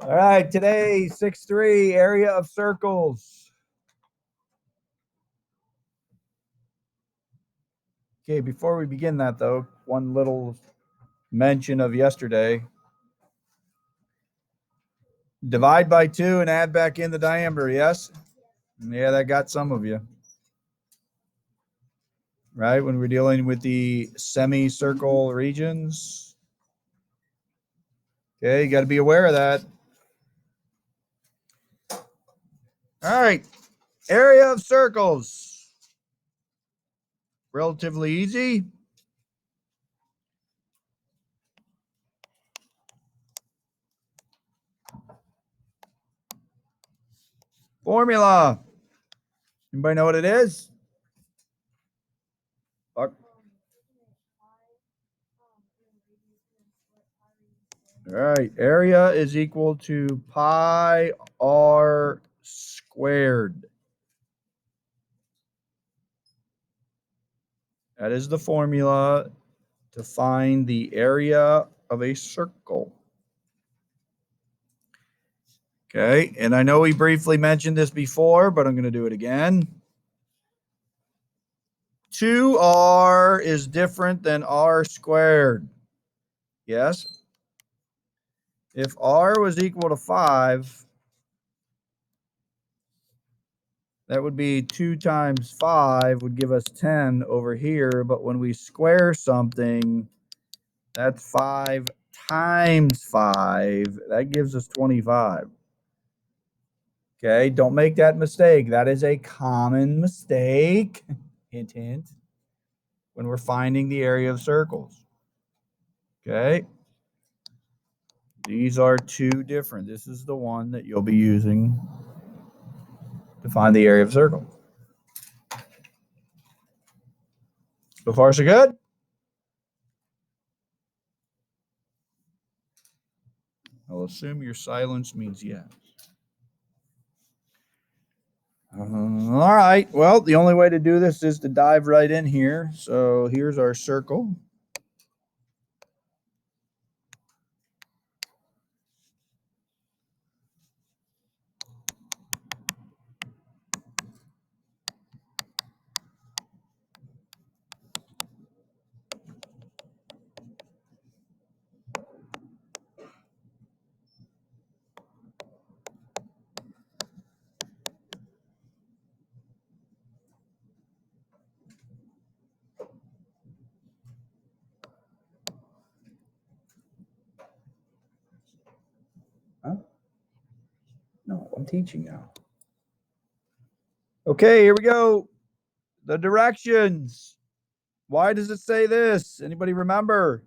All right, today, 6-3, area of circles. Okay, before we begin that, though, one little mention of yesterday. Divide by 2 and add back in the diameter, yes? Yeah, that got some of you. Right, when we're dealing with the semicircle regions. Okay, you got to be aware of that. All right, area of circles. Relatively easy. Formula. Anybody know what it is? All right, area is equal to pi r squared. That is the formula to find the area of a circle. Okay, and I know we briefly mentioned this before, but I'm going to do it again. 2r is different than r squared. Yes? If r was equal to 5, that would be 2 times 5 would give us 10 over here. But when we square something, that's 5 times 5. That gives us 25. Okay, don't make that mistake. That is a common mistake. Hint, hint. When we're finding the area of circles. Okay. These are two different. This is the one that you'll be using to find the area of a circle. So far, so good? I'll assume your silence means yes. All right. Well, the only way to do this is to dive right in here. So here's our circle. Huh? No, I'm teaching now. Okay, here we go. The directions. Why does it say this? Anybody remember?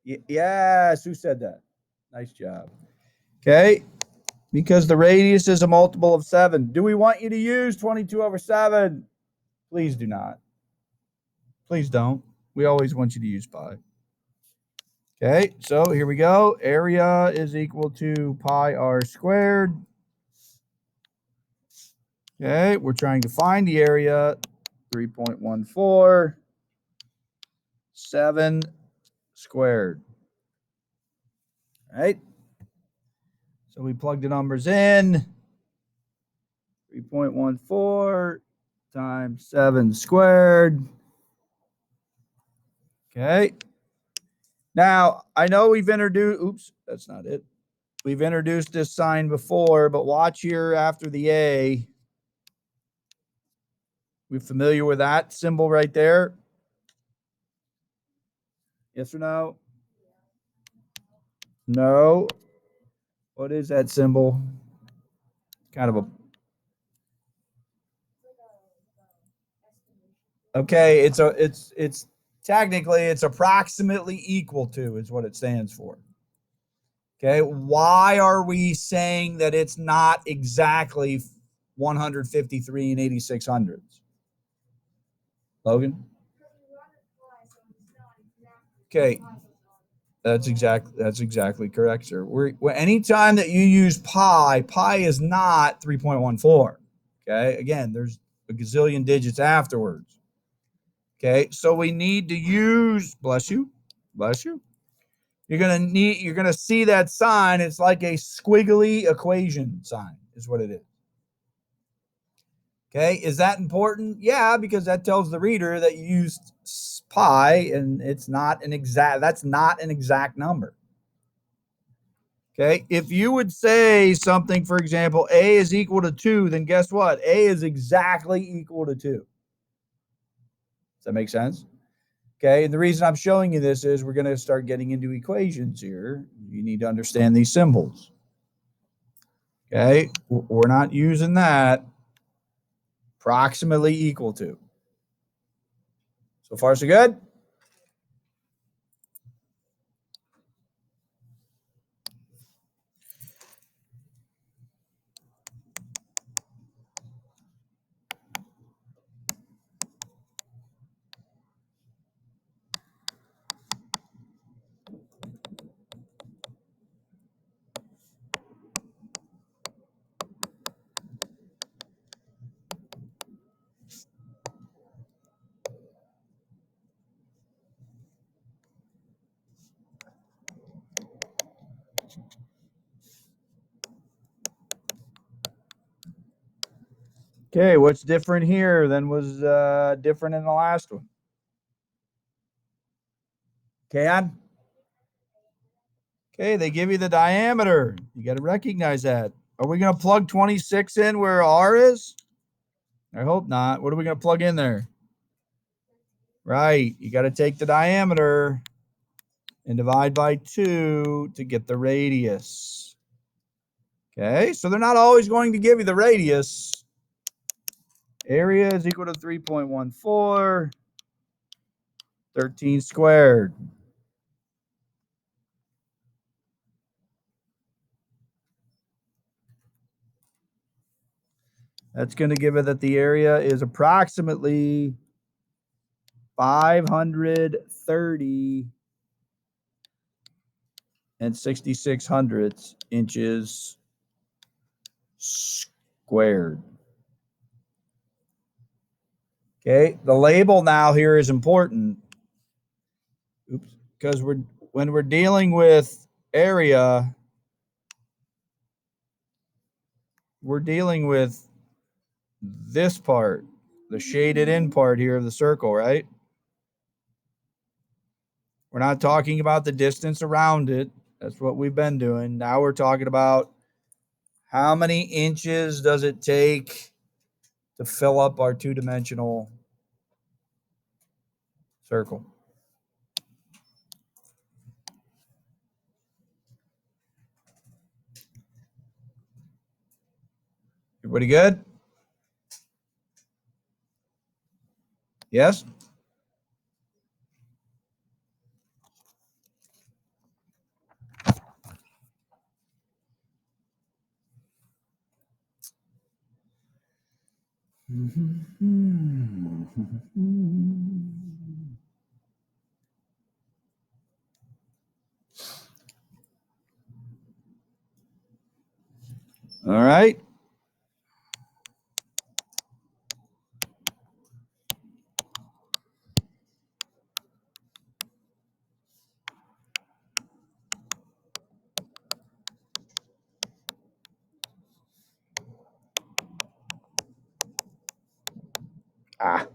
Yes, who said that? Nice job. Okay, because the radius is a multiple of 7. Do we want you to use 22 over 7? Please do not. Please don't. We always want you to use pi. Okay, so here we go. Area is equal to pi r squared. Okay, we're trying to find the area, 3.14, 7 squared. All right. So we plug the numbers in. 3.14 times 7 squared. Okay. Now, I know we've introduced, oops, that's not it. We've introduced this sign before, but watch here after the A. We familiar with that symbol right there? Yes or no? No. What is that symbol? Kind of a. Okay, it's technically it's approximately equal to is what it stands for. Okay, why are we saying that it's not exactly 153 and 8600ths? Logan? Okay, that's exactly correct, sir. Anytime that you use pi is not 3.14. Okay, again, there's a gazillion digits afterwards. Okay, so we need to use, bless you. you're gonna see that sign. It's like a squiggly equation sign, is what it is. Okay, is that important? Yeah, because that tells the reader that you used pi, and it's not an exact. That's not an exact number. Okay, if you would say something, for example, a is equal to 2, then guess what? A is exactly equal to 2. Does that make sense? Okay, and the reason I'm showing you this is we're going to start getting into equations here. You need to understand these symbols. Okay, we're not using that. Approximately equal to. So far, so good? Okay, what's different here than was different in the last one? Can? Okay, they give you the diameter. You got to recognize that. Are we going to plug 26 in where R is? I hope not. What are we going to plug in there? Right. You got to take the diameter and divide by 2 to get the radius. Okay, so they're not always going to give you the radius. Area is equal to 3.14, 13 squared. That's going to give it that the area is approximately 530 and 66 hundredths inches squared. Okay, the label now here is important. Oops, because when we're dealing with area, we're dealing with this part, the shaded in part here of the circle, right? We're not talking about the distance around it. That's what we've been doing. Now we're talking about how many inches does it take to fill up our two-dimensional circle. Everybody good? Yes? All right. Ah.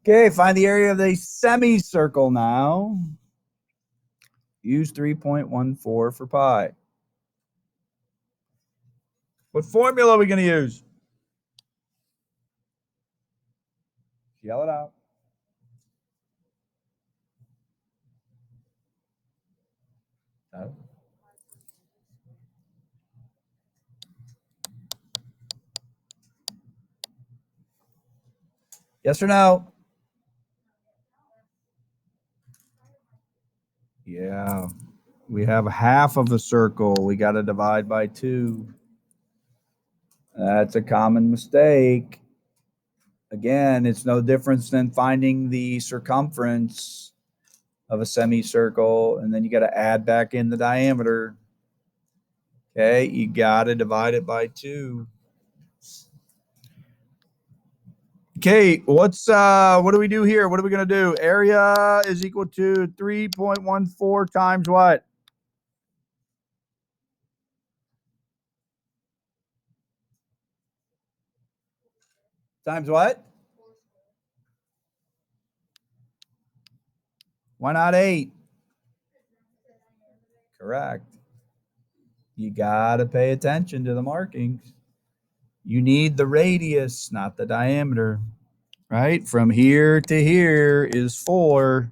Okay, find the area of the semicircle now. Use 3.14 for pi. What formula are we going to use? Yell it out. No. Yes or no? Yeah. We have half of a circle. We got to divide by 2. That's a common mistake. Again, it's no difference than finding the circumference of a semicircle, and then you got to add back in the diameter. Okay, you got to divide it by 2. Okay, what do we do here? What are we going to do? Area is equal to 3.14 times what? Times what? Why not 8? Correct. You got to pay attention to the markings. You need the radius, not the diameter, right? From here to here is 4.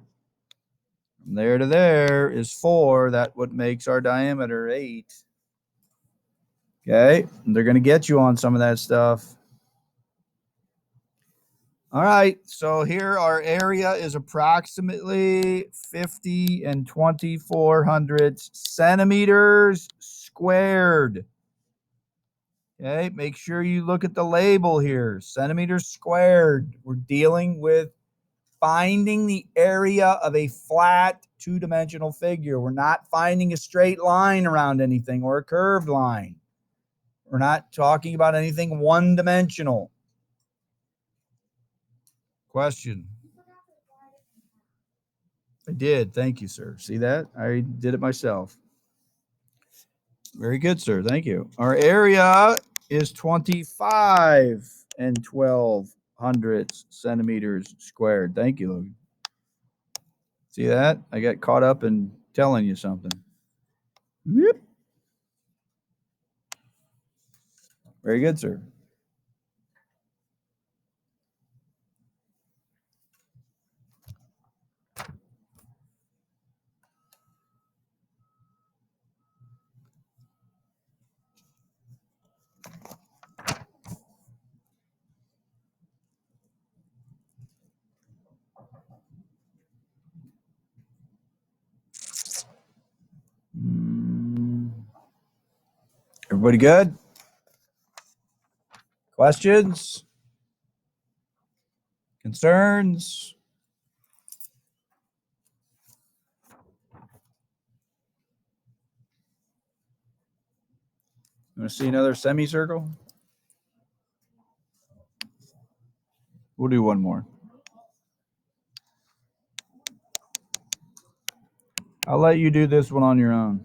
From there to there is 4. That's what makes our diameter 8. Okay, and they're going to get you on some of that stuff. All right, so here our area is approximately 50 and 2400 centimeters squared. Okay, make sure you look at the label here, centimeters squared. We're dealing with finding the area of a flat two-dimensional figure. We're not finding a straight line around anything or a curved line. We're not talking about anything one-dimensional. Question. I did. Thank you, sir. See that? I did it myself. Very good, sir. Thank you. Our area is 25 and 12 hundredths centimeters squared. Thank you, Logan. See that? I got caught up in telling you something. Yep. Very good, sir. Everybody good? Questions? Concerns? You want to see another semicircle? We'll do one more. I'll let you do this one on your own.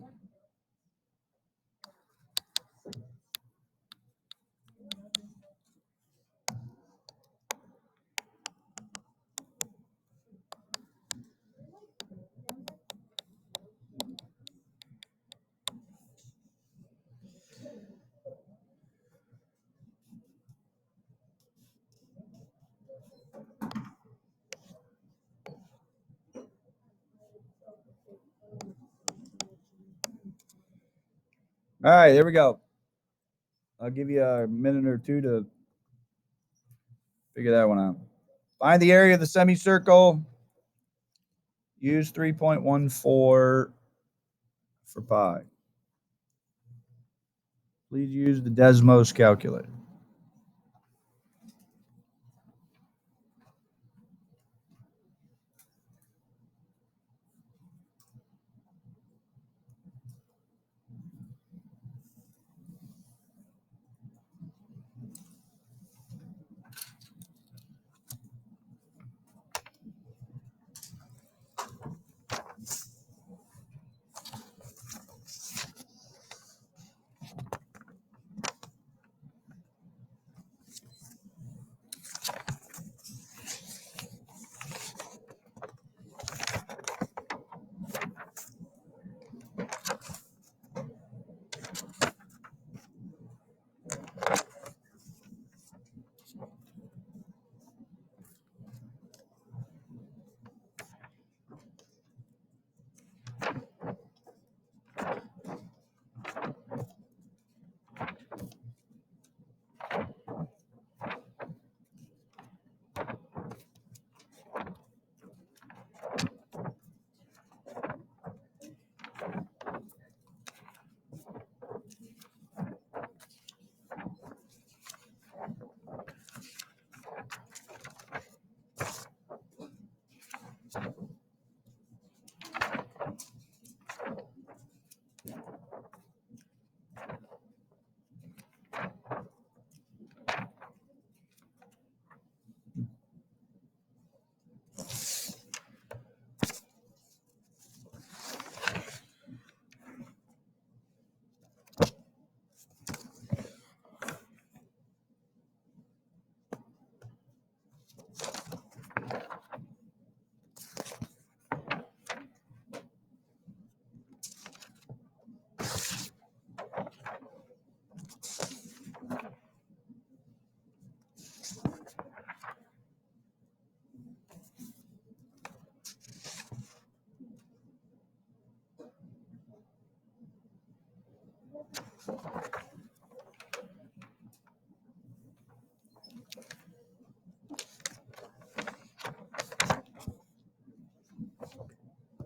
All right, there we go. I'll give you a minute or two to figure that one out. Find the area of the semicircle. Use 3.14 for pi. Please use the Desmos calculator.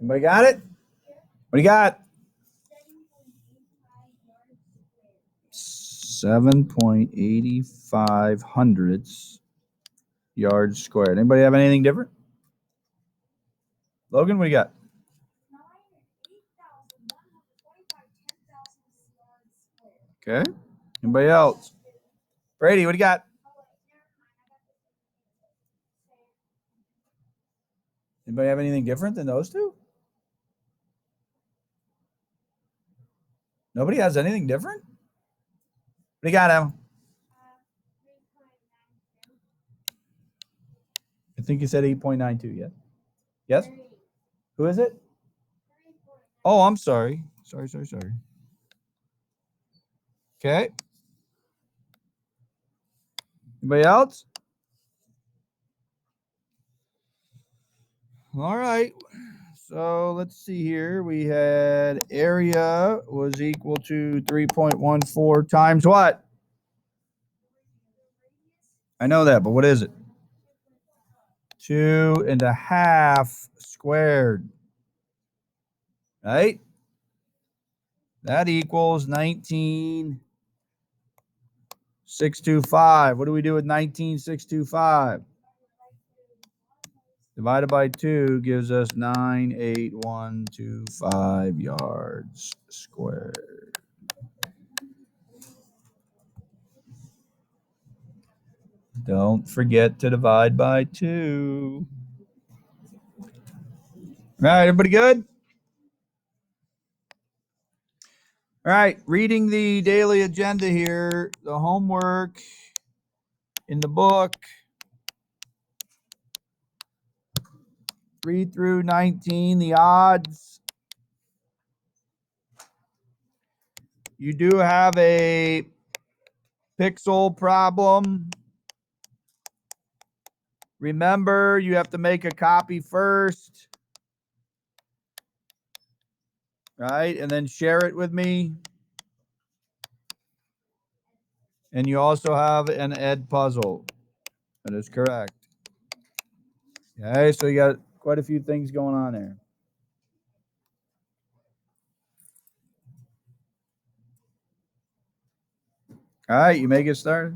Anybody got it? What do you got? 7.85 hundredths yards squared. Anybody have anything different? Logan, what do you got? Okay. Anybody else? Brady, what do you got? Anybody have anything different than those two? Nobody has anything different? What do you got, Em? I think you said 8.92, yes? Yes? Who is it? Oh, I'm sorry. Sorry. Okay. Anybody else? All right. So let's see here. We had area was equal to 3.14 times what? I know that, but what is it? 2.5 squared. Right? That equals 19,625. What do we do with 19,625? Divided by 2 gives us 98125 yards squared. Don't forget to divide by 2. All right, everybody good? All right, reading the daily agenda here, the homework in the book, 3 through 19, the odds. You do have a pixel problem. Remember, you have to make a copy first, right? And then share it with me. And you also have an Ed puzzle. That is correct. Okay, so you got quite a few things going on there. All right, you may get started.